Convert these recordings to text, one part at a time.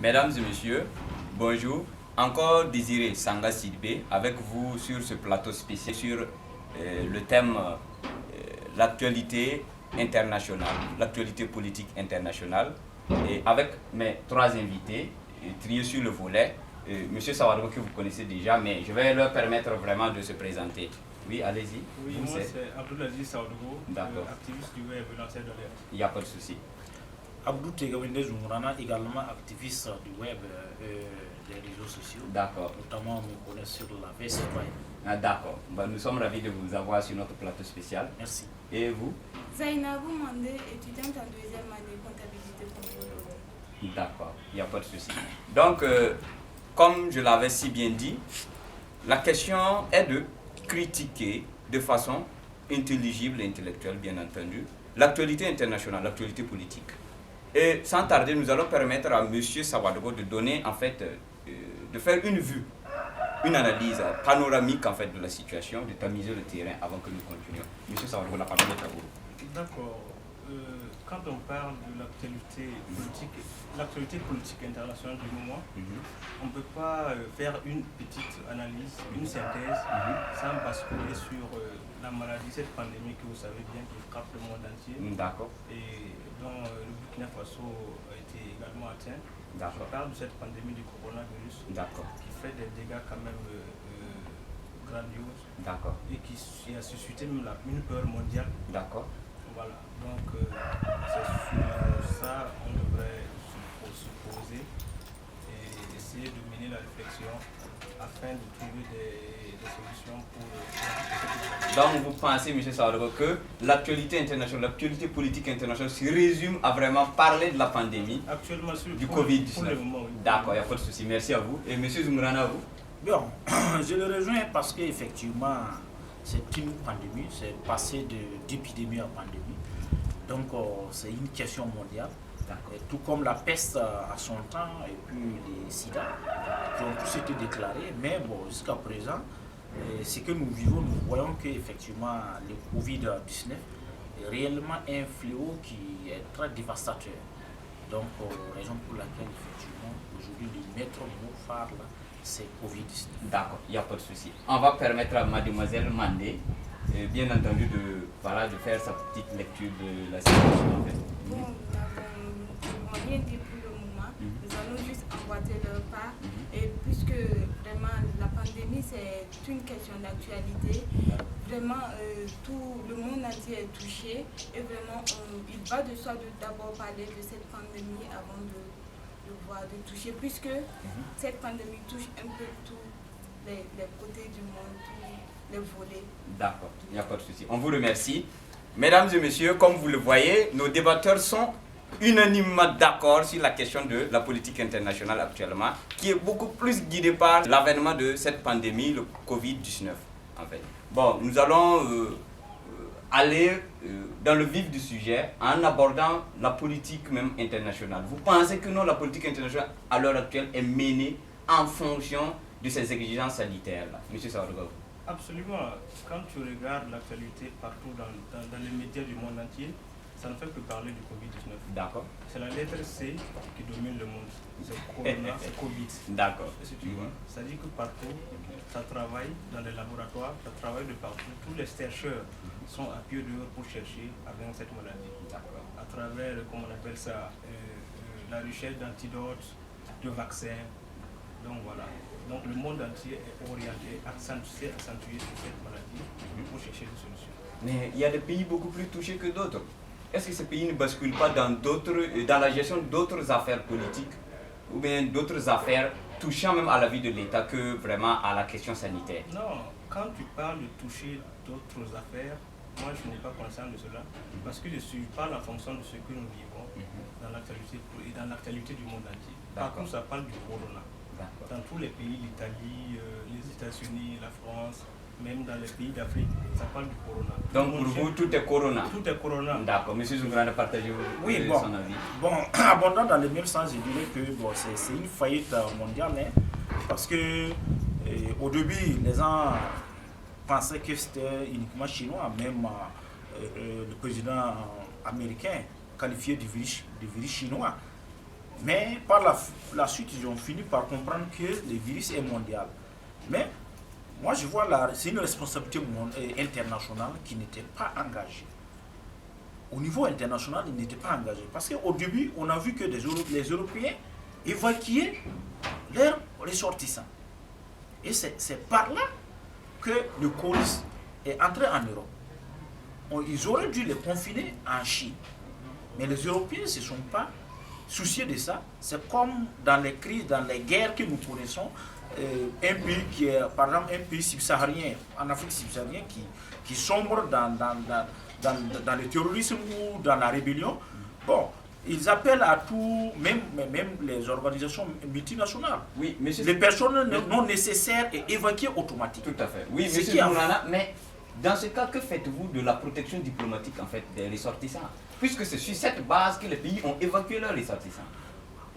Mesdames et messieurs, bonjour. Encore Désiré Sanga Sidibé avec vous sur ce plateau spécial sur le thème l'actualité internationale, l'actualité politique internationale. Et avec mes trois invités, triés sur le volet, Monsieur Sawadro que vous connaissez déjà, mais je vais leur permettre vraiment de se présenter. Oui, allez-y. Oui, moi c'est Abdoulaziz Sawadro, activiste du web lanceur d'alerte. Il n'y a pas de souci. Abdou Tegawende Zumurana, également activiste du web des réseaux sociaux. D'accord. Notamment, on me connaît sur la veille citoyenne. Ah, d'accord. Nous sommes ravis de vous avoir sur notre plateau spécial. Merci. Et vous? Zainabou Mandé, étudiante en deuxième année comptabilité contrôle. D'accord, il n'y a pas de souci. Donc, comme je l'avais si bien dit, la question est de critiquer de façon intelligible et intellectuelle, bien entendu, l'actualité internationale, l'actualité politique. Et sans tarder, nous allons permettre à M. Sawadro de donner, en fait, de faire une vue, une analyse panoramique, en fait, de la situation, de tamiser le terrain avant que nous continuions. M. Sawadro, la parole est à vous. D'accord. Quand on parle de l'actualité politique internationale du moment, on ne peut pas faire une petite analyse, une synthèse, sans basculer sur la maladie, cette pandémie que vous savez bien qui frappe le monde entier. D'accord. Et dont le Burkina Faso a été également atteint. D'accord. Je parle de cette pandémie du coronavirus qui fait des dégâts quand même grandioses. D'accord. Et qui a suscité même une peur mondiale. D'accord. Voilà, donc c'est sur ça qu'on devrait se poser et essayer de mener la réflexion afin de trouver des solutions pour... Donc vous pensez, M. Sawadro, que l'actualité internationale, l'actualité politique internationale se résume à vraiment parler de la pandémie du Covid-19? Pour le moment, oui. D'accord, il n'y a pas de souci. Merci à vous. Et M. Zumurana, vous? Bon, je le rejoins parce qu'effectivement, c'est une pandémie, c'est passé d'épidémie à pandémie. Donc, c'est une question mondiale. Et tout comme la peste à son temps et puis les sida, qui ont tous été déclarés. Mais bon, jusqu'à présent, ce que nous vivons, nous voyons qu'effectivement, le Covid-19 est réellement un fléau qui est très dévastateur. Donc, raison pour laquelle, effectivement, aujourd'hui, le maître mot phare, c'est Covid-19. D'accord, il n'y a pas de souci. On va permettre à Mademoiselle Mandé, bien entendu, de faire sa petite lecture de la situation. En fait. Bon, nous n'avons rien dit pour le moment. Nous allons juste emboîter leur pas. Et puisque vraiment la pandémie c'est une question d'actualité, vraiment tout le monde entier est touché. Et vraiment, il va de soi de d'abord parler de cette pandémie avant de toucher, puisque cette pandémie touche un peu tous les côtés du monde, tous les volets. D'accord, il n'y a pas de souci. On vous remercie. Mesdames et messieurs, comme vous le voyez, nos débatteurs sont unanimement d'accord sur la question de la politique internationale actuellement, qui est beaucoup plus guidée par l'avènement de cette pandémie, le Covid-19, en fait. Bon, nous allons aller dans le vif du sujet en abordant la politique même internationale. Vous pensez que non, la politique internationale à l'heure actuelle est menée en fonction de ces exigences sanitaires-là? Monsieur Sawadro. Absolument. Quand tu regardes l'actualité partout dans les médias du monde entier, ça ne fait que parler du Covid-19. D'accord. C'est la lettre C qui domine le monde. C'est Corona, c'est Covid. D'accord. Si tu vois, ça dit que partout, ça travaille dans les laboratoires, ça travaille de partout. Tous les chercheurs sont à pied dehors pour chercher à vaincre cette maladie. D'accord. À travers, comment on appelle ça, la recherche d'antidotes, de vaccins. Donc voilà. Donc le monde entier est orienté, accentué sur cette maladie pour chercher des solutions. Mais il y a des pays beaucoup plus touchés que d'autres. Est-ce que ces pays ne basculent pas dans la gestion d'autres affaires politiques ou bien d'autres affaires touchant même à la vie de l'État que vraiment à la question sanitaire? Non, quand tu parles de toucher d'autres affaires, moi je n'ai pas conscience de cela parce que je parle en fonction de ce que nous vivons dans l'actualité du monde entier. Par contre, ça parle du corona. Dans tous les pays, l'Italie, les États-Unis, la France, même dans les pays d'Afrique, ça parle du corona. Donc pour vous, tout est corona? Tout est corona. D'accord. Monsieur Zumurana, partagez-vous son avis? Bon, abondant dans le même sens, je dirais que bon, c'est une faillite mondiale, hein, parce que au début, les gens pensaient que c'était uniquement chinois, même le président américain qualifié du virus chinois. Mais par la suite, ils ont fini par comprendre que le virus est mondial. Mais moi, je vois c'est une responsabilité internationale qui n'était pas engagée. Au niveau international, ils n'étaient pas engagés. Parce qu'au début, on a vu que les Européens évacuaient leurs ressortissants. Et c'est par là que le colis est entré en Europe. Ils auraient dû les confiner en Chine. Mais les Européens ne se sont pas souciés de ça. C'est comme dans les crises, dans les guerres que nous connaissons, un pays qui est, par exemple, un pays subsaharien, en Afrique subsaharienne, qui sombre dans le terrorisme ou dans la rébellion. Bon, ils appellent à tout, même les organisations multinationales. Oui, mais les personnes non nécessaires et évacuées automatiquement. Tout à fait. Oui, monsieur Zoumrana, mais dans ce cas, que faites-vous de la protection diplomatique en fait des ressortissants? Puisque c'est sur cette base que les pays ont évacué leurs ressortissants.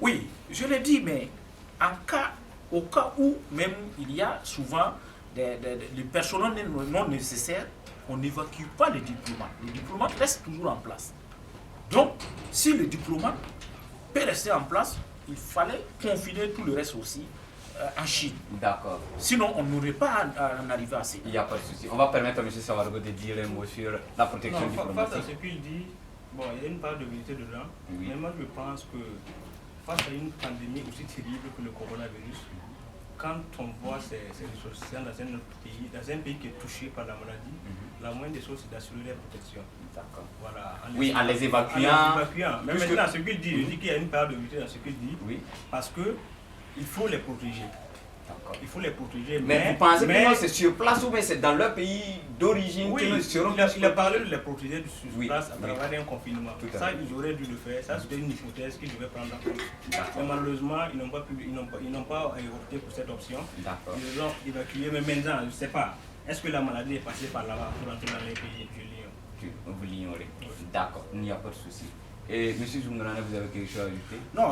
Oui, je l'ai dit, mais au cas où même il y a souvent des personnes non nécessaires, on n'évacue pas les diplomates. Les diplomates restent toujours en place. Donc, si le diplomate peut rester en place, il fallait confiner tout le reste aussi en Chine. D'accord. Sinon, on n'aurait pas à en arriver à ça. Il n'y a pas de souci. On va permettre à M. Savargo de dire un mot sur la protection diplomatique. Face à ce qu'il dit, bon, il y a une part de vérité dedans, oui. Mais moi je pense que face à une pandémie aussi terrible que le coronavirus, quand on voit ces ressortissants dans un pays qui est touché par la maladie, la moindre des choses c'est d'assurer leur protection. D'accord. Voilà, en les évacuant. Mais maintenant, ce qu'il dit, je dis qu'il y a une part de vérité dans ce qu'il dit, oui. Parce que il faut les protéger. Il faut les protéger. Mais vous pensez que c'est sur place ou bien c'est dans leur pays d'origine? Oui, il a parlé de les protéger sur place à travers un confinement. Ça, ils auraient dû le faire. Ça, c'était une hypothèse qu'ils devaient prendre en compte. Mais malheureusement, ils n'ont pas opté pour cette option. Ils ont évacué. Mais maintenant, je ne sais pas. Est-ce que la maladie est passée par là-bas pour entrer dans les pays? Vous l'ignorez. D'accord, il n'y a pas de souci. Et M. Zoumrana, vous avez quelque chose à ajouter? Non,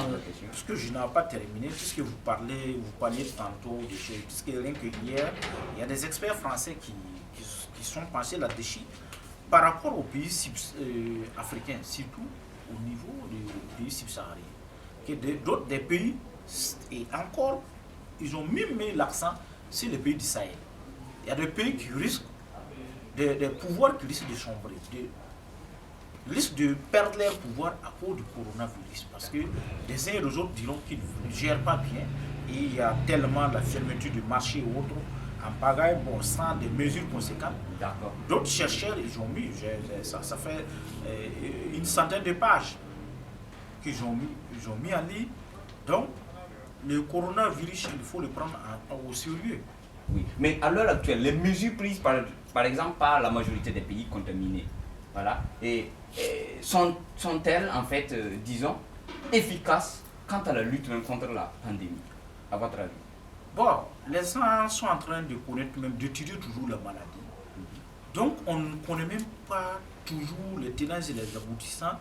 parce que je n'ai pas terminé, puisque vous parliez tantôt de choses, puisque rien que hier, il y a des experts français qui sont penchés là-dessus par rapport aux pays africains, surtout au niveau des pays subsahariens. Que des pays, et encore, ils ont même mis l'accent sur les pays du Sahel. Il y a des pays qui risquent, des pouvoirs qui risquent de sombrer, risquent de perdre leur pouvoir à cause du coronavirus. Parce que les uns et les autres diront qu'ils ne gèrent pas bien. Et il y a tellement la fermeture du marché ou autre en pagaille, bon, sans des mesures conséquentes. D'autres chercheurs, ils ont mis, ça fait une centaine de pages qu'ils ont mis en ligne. Donc, le coronavirus, il faut le prendre au sérieux. Oui, mais à l'heure actuelle, les mesures prises par exemple par la majorité des pays contaminés, voilà, et sont-elles en fait, disons, efficaces quant à la lutte même contre la pandémie, à votre avis? Bon, les gens sont en train de connaître, même d'étudier toujours la maladie. Donc, on ne connaît même pas toujours les tenants et les aboutissants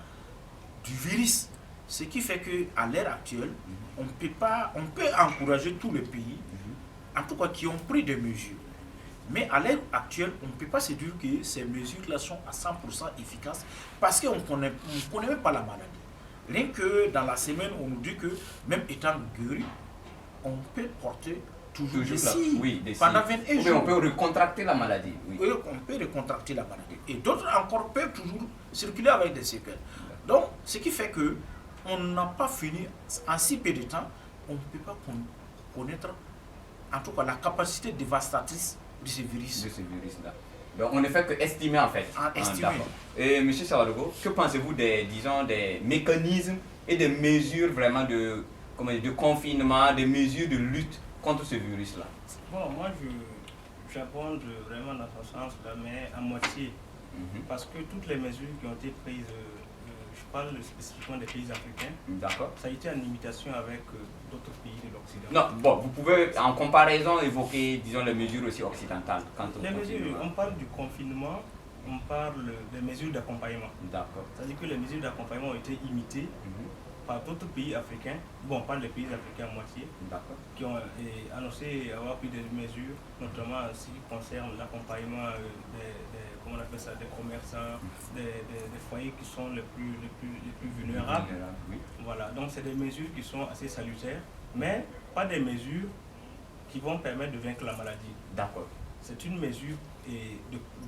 du virus. Ce qui fait qu'à l'heure actuelle, on peut encourager tous les pays, en tout cas qui ont pris des mesures. Mais à l'heure actuelle, on ne peut pas se dire que ces mesures-là sont à 100% efficaces parce qu'on ne connaît même pas la maladie. Rien que dans la semaine, on nous dit que même étant guéri, on peut porter toujours des signes pendant 21 jours. On peut recontracter la maladie. Oui, on peut recontracter la maladie. Et d'autres encore peuvent toujours circuler avec des séquelles. Donc, ce qui fait que on n'a pas fini, en si peu de temps, on ne peut pas connaître, en tout cas, la capacité dévastatrice de ce virus. De ce virus-là. Donc, on ne fait que estimer en fait. Estimer. Et M. Savargo, que pensez-vous des mécanismes et des mesures vraiment de confinement, des mesures de lutte contre ce virus-là? Bon, moi, j'abonde vraiment dans ce sens-là, mais à moitié. Parce que toutes les mesures qui ont été prises, je parle spécifiquement des pays africains, ça a été en imitation avec d'autres pays de l'Occident. Non, bon, vous pouvez en comparaison évoquer, disons, les mesures aussi occidentales. Les mesures, on parle du confinement, on parle des mesures d'accompagnement. D'accord. C'est-à-dire que les mesures d'accompagnement ont été imitées par d'autres pays africains, bon, pas les pays africains à moitié, qui ont annoncé avoir pris des mesures, notamment en ce qui concerne l'accompagnement comment on appelle ça, des commerçants, des foyers qui sont les plus vulnérables. Oui. Voilà, donc c'est des mesures qui sont assez salutaires, mais pas des mesures qui vont permettre de vaincre la maladie. D'accord. C'est une mesure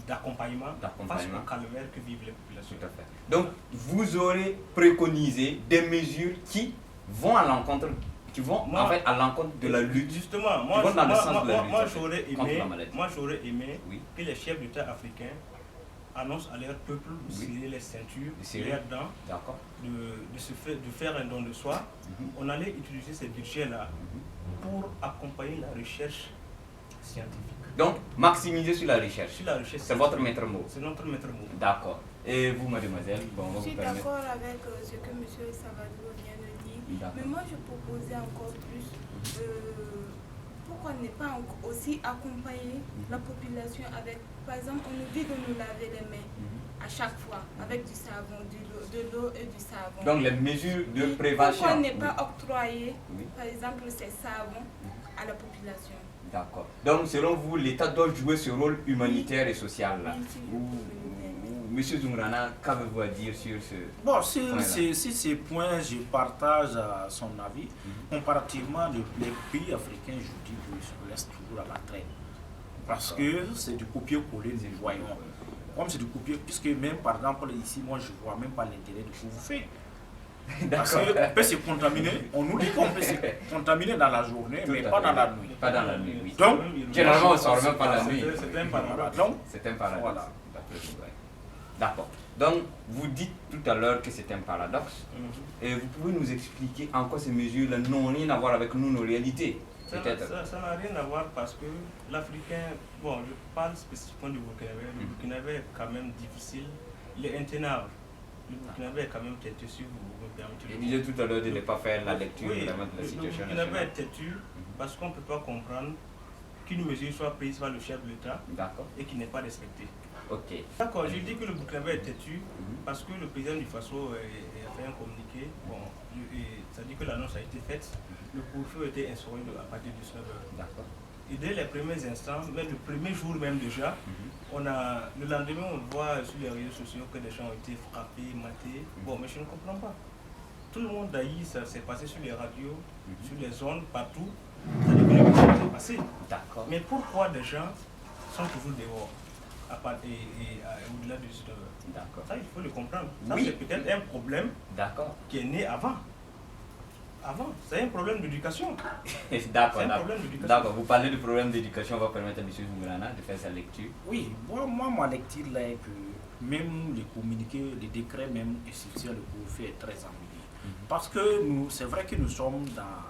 d'accompagnement face au calvaire que vivent les populations. Tout à fait. Donc, vous aurez préconisé des mesures qui vont à l'encontre, en fait à l'encontre de la lutte. Justement, moi j'aurais aimé que les chefs d'État africains annoncent à leur peuple de serrer les ceintures, leurs dents, de faire un don de soi. On allait utiliser ces budgets-là pour accompagner la recherche scientifique. Donc, maximiser sur la recherche. C'est votre maître mot. C'est notre maître mot. D'accord. Et vous, mademoiselle, je suis d'accord avec ce que M. Savadou vient de dire. Mais moi, je proposais encore plus. Pourquoi ne pas aussi accompagner la population avec, par exemple, on nous dit de nous laver les mains à chaque fois avec du savon, de l'eau et du savon. Donc, les mesures de prévention. Pourquoi ne pas octroyer, par exemple, ces savons à la population? D'accord. Donc, selon vous, l'État doit jouer ce rôle humanitaire et social là. Monsieur Zoumrana, qu'avez-vous à dire sur ce point-là? Sur ces points, je partage son avis. Comparativement, les pays africains, je dis qu'ils se laissent toujours à la traîne. Parce que c'est du copier-coller, nous voyons. Comme c'est du copier, puisque même par exemple ici, moi je ne vois même pas l'intérêt de ce que vous faites. Parce qu'on peut se contaminer, on nous dit qu'on peut se contaminer dans la journée, mais pas dans la nuit. Pas dans la nuit, oui. Donc, généralement, on ne sort même pas la nuit. C'est un paradoxe. C'est un paradoxe. Voilà. D'accord. Donc, vous dites tout à l'heure que c'est un paradoxe. Et vous pouvez nous expliquer en quoi ces mesures-là n'ont rien à voir avec nous, nos réalités? Ça n'a rien à voir parce que l'Africain, bon, je parle spécifiquement du Burkinabé. Le Burkinabé est quand même difficile. Il est intenable. Le Burkinabé est quand même têtu, si vous me permettez. Je disais tout à l'heure de ne pas faire la lecture vraiment de la situation nationale. Le Burkinabé est têtu parce qu'on ne peut pas comprendre qu'une mesure soit prise par le chef de l'État et qui n'est pas respectée. Ok. D'accord, je dis que le Burkinabé est têtu parce que le président du Faso a fait un communiqué. Bon, ça dit que l'annonce a été faite. Le couvre-feu était instauré à partir de 19h. D'accord. Et dès les premiers instants, même le premier jour même déjà, le lendemain on voit sur les réseaux sociaux que des gens ont été frappés, matés. Bon, mais je ne comprends pas. Tout le monde d'ailleurs, ça s'est passé sur les radios, sur les ondes, partout. Ça dit que le monde s'est passé. D'accord. Mais pourquoi des gens sont toujours dehors au-delà de 19h? D'accord. Ça, il faut le comprendre. Ça, c'est peut-être un problème qui est né avant. C'est un problème d'éducation. D'accord, vous parlez du problème d'éducation, on va permettre à M. Zoumrana de faire sa lecture. Oui, moi ma lecture là est que même les communiqués, les décrets même institutionnels, le couvre-feu est très ambigu. Parce que c'est vrai que nous sommes dans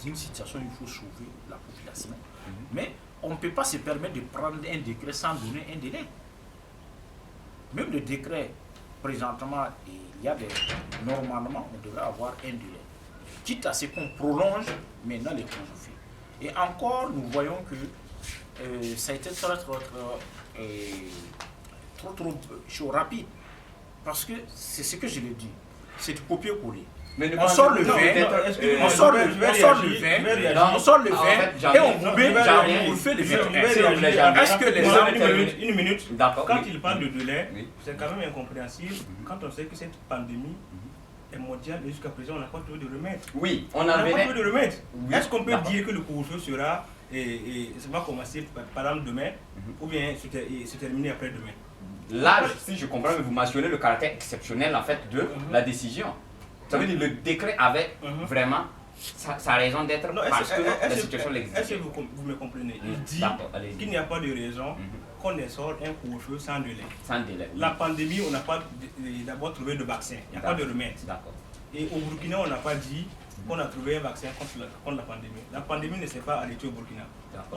une situation où il faut sauver la population, mais on ne peut pas se permettre de prendre un décret sans donner un délai. Même le décret, présentement, normalement, on devrait avoir un délai. Quitte à ce qu'on prolonge maintenant les couvre-feux. Et encore, nous voyons que ça a été trop chaud, rapide. Parce que c'est ce que je l'ai dit, c'est du copier-coller. On sort le vin, et on fait le 21. Est-ce que les gens... Une minute. Quand il parle de délai, c'est quand même incompréhensible quand on sait que cette pandémie est mondiale et jusqu'à présent on n'a pas trouvé de remède. Oui, on n'a pas trouvé de remède. Est-ce qu'on peut dire que le couvre-feu sera et ça va commencer par exemple demain ou bien se terminer après-demain? Là, si je comprends, vous mentionnez le caractère exceptionnel en fait de la décision. Ça veut dire que le décret avait vraiment sa raison d'être parce que la situation l'exige. Est-ce que vous me comprenez? Il dit qu'il n'y a pas de raison qu'on sort un couvre-feu sans délai. Sans délai. La pandémie, on n'a pas d'abord trouvé de vaccin. Il n'y a pas de remède. Et au Burkina, on n'a pas dit qu'on a trouvé un vaccin contre la pandémie. La pandémie ne s'est pas arrêtée au Burkina.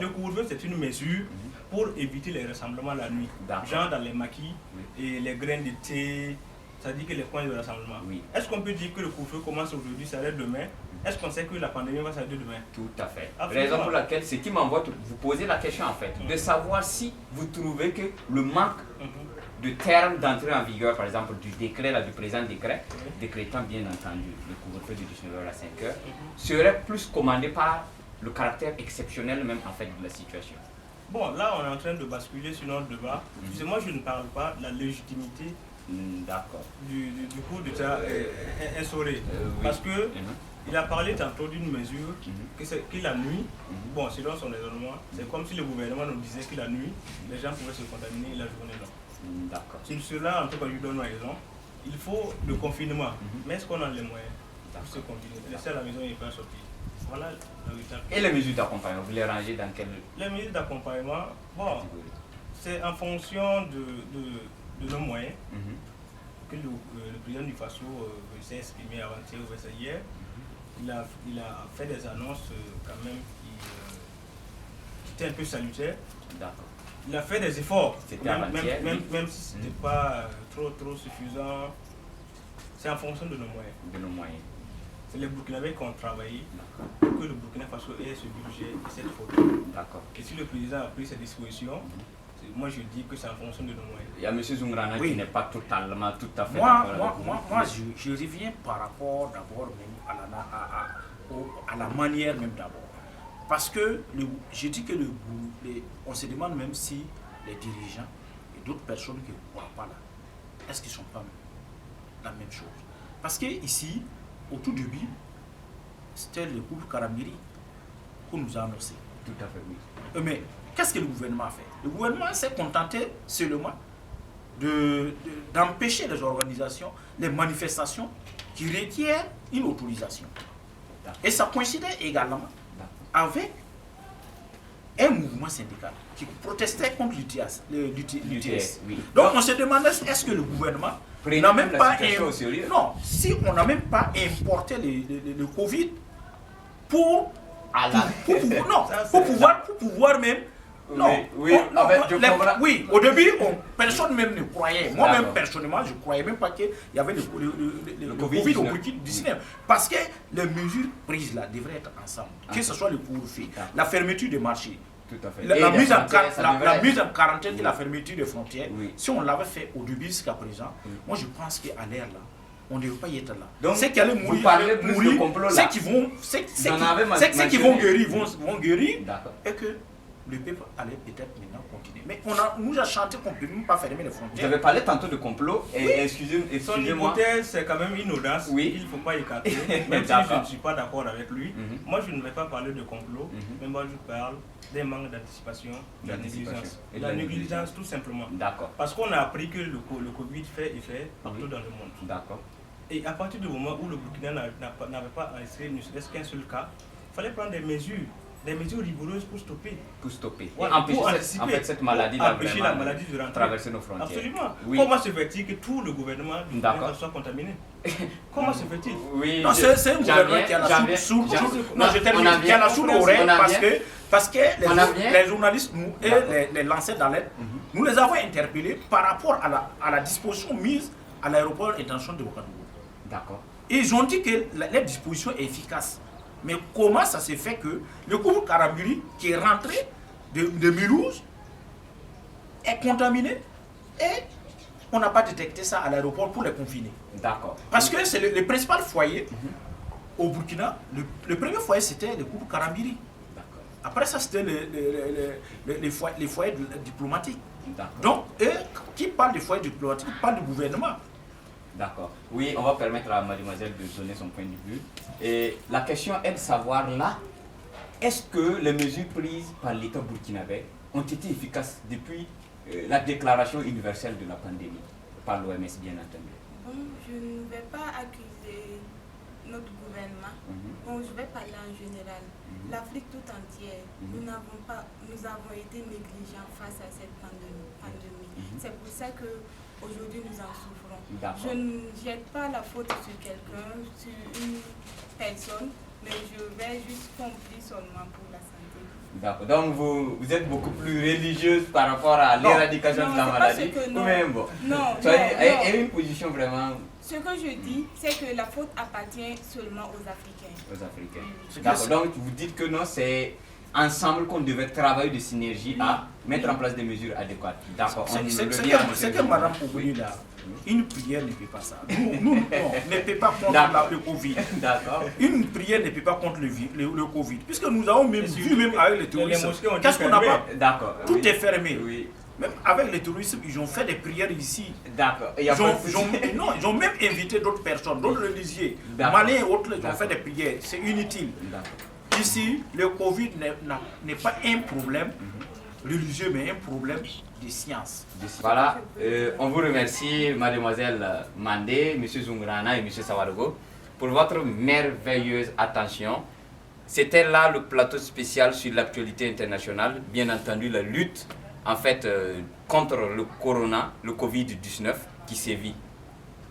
Le couvre-feu, c'est une mesure pour éviter les rassemblements la nuit. Genre dans les maquis et les graines de thé. Ça dit que les points de rassemblement. Est-ce qu'on peut dire que le couvre-feu commence aujourd'hui, s'arrête demain? Est-ce qu'on sait que la pandémie va s'arrêter demain? Tout à fait. Absolument. Raison pour laquelle, ce qui m'envoie vous poser la question en fait, de savoir si vous trouvez que le manque de terme d'entrée en vigueur, par exemple, du décret, là, du présent décret, décrétant bien entendu le couvre-feu de 19h à 5h, serait plus commandé par le caractère exceptionnel même en fait de la situation. Bon, là, on est en train de basculer sur notre débat. Parce que moi, je ne parle pas de la légitimité D'accord. du coup d'État instauré. Parce que il a parlé tantôt d'une mesure que la nuit, bon, selon son raisonnement, c'est comme si le gouvernement nous disait que la nuit, les gens pouvaient se contaminer la journée non. D'accord. Sur cela, en tout cas, je lui donne raison. Il faut le confinement. Mais est-ce qu'on a les moyens pour se confiner? Rester à la maison et pas sortir. Voilà le résultat. Et les mesures d'accompagnement, vous les rangez dans quel... Les mesures d'accompagnement, bon, c'est en fonction de nos moyens que le président du FASO s'est exprimé avant-hier ou hier. Il a fait des annonces quand même qui étaient un peu salutaires. D'accord. Il a fait des efforts, même si ce n'était pas trop suffisant. C'est en fonction de nos moyens. De nos moyens. C'est les Burkinabés qui ont travaillé pour que le Burkina Faso ait ce budget et cette photo. D'accord. Et si le président a pris ses dispositions, moi je dis que c'est en fonction de nos moyens. Il y a M. Zungrana qui n'est pas totalement, tout à fait moi, je reviens par rapport d'abord même à la manière même d'abord. Parce que je dis que on se demande même si les dirigeants et d'autres personnes qui ne croient pas là, est-ce qu'ils ne sont pas la même chose? Parce que ici, au tout début, c'était le groupe Karambiri qu'on nous a annoncé. Tout à fait, oui. Mais qu'est-ce que le gouvernement a fait? Le gouvernement s'est contenté seulement d'empêcher les organisations, les manifestations qui requièrent une autorisation. Et ça coïncidait également avec un mouvement syndical qui protestait contre l'UTS. Oui. Donc on se demandait est-ce que le gouvernement n'a même pas importé le Covid pour pouvoir même. Oui, au début, personne même ne croyait. Moi-même, personnellement, je ne croyais même pas qu'il y avait le Covid au Burkina. Parce que les mesures prises là devraient être ensemble. Que ce soit le couvre-feu, la fermeture des marchés, la mise en quarantaine et la fermeture des frontières. Si on l'avait fait au début jusqu'à présent, moi je pense qu'à l'ère là, on ne devait pas y être là. Donc, ceux qui allaient mourir, ceux qui vont guérir, vont guérir, et que le peuple allait peut-être maintenant continuer. Mais on nous a chanté qu'on ne peut même pas fermer les frontières. Vous avez parlé tantôt de complot, et excusez-moi. Son hypothèse, c'est quand même une audace, il ne faut pas écarter, même si je ne suis pas d'accord avec lui. Moi, je ne vais pas parler de complot, mais moi, je parle d'un manque d'anticipation, de la négligence. La négligence, tout simplement. Parce qu'on a appris que le Covid fait effet partout dans le monde. D'accord. Et à partir du moment où le Burkina n'avait pas enregistré ne serait-ce qu'un seul cas, il fallait prendre des mesures rigoureuses pour stopper. Ouais, empêcher cette maladie de traverser nos frontières. Absolument. Oui. Comment se fait-il que tout le gouvernement soit contaminé? Comment se fait-il? Oui, non, c'est un gouvernement qui a la soude oreille parce que les journalistes et les lanceurs d'alerte, nous les avons interpellés par rapport à la disposition mise à l'aéroport international de Ouagadougou. D'accord. Ils ont dit que la disposition est efficace. Mais comment ça s'est fait que le groupe Karambiri qui est rentré de Mulhouse est contaminé et on n'a pas détecté ça à l'aéroport pour les confiner? D'accord. Parce que c'est le principal foyer au Burkina. Le premier foyer c'était le groupe Karambiri. Après ça c'était les foyers diplomatiques. Donc eux qui parlent des foyers diplomatiques parlent du gouvernement. D'accord. Oui, on va permettre à mademoiselle de donner son point de vue. Et la question est de savoir là, est-ce que les mesures prises par l'État burkinabé ont été efficaces depuis la déclaration universelle de la pandémie, par l'OMS bien entendu? Bon, je ne vais pas accuser notre gouvernement. Bon, je vais parler en général. L'Afrique tout entière, nous avons été négligents face à cette pandémie. C'est pour ça qu'aujourd'hui nous en souffrons. Je ne jette pas la faute sur quelqu'un, sur une personne, mais je vais juste compris seulement pour la santé. D'accord. Donc vous êtes beaucoup plus religieuse par rapport à l'éradication de la maladie. Non. Et une position vraiment... Ce que je dis, c'est que la faute appartient seulement aux Africains. D'accord. Donc vous dites que non, c'est ensemble qu'on devait travailler de synergie à mettre en place des mesures adéquates. D'accord. C'est que Madame Pougoni là, une prière ne peut pas ça. Nous, ne peut pas contre le Covid. D'accord. Une prière ne peut pas contre le Covid. Puisque nous avons même vu, même avec les touristes, qu'est-ce qu'on n'a pas? D'accord. Tout est fermé. Oui. Même avec les touristes, ils ont fait des prières ici. D'accord. Ils ont même invité d'autres personnes, d'autres religieux, Maliens et autres, ils ont fait des prières. C'est inutile. Ici, le Covid n'est pas un problème religieux, mais un problème de science. Voilà, on vous remercie, mademoiselle Mandé, monsieur Zungrana et monsieur Sawadogo, pour votre merveilleuse attention. C'était là le plateau spécial sur l'actualité internationale, bien entendu la lutte en fait contre le corona, le Covid-19 qui sévit.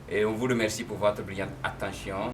Et on vous remercie pour votre brillante attention.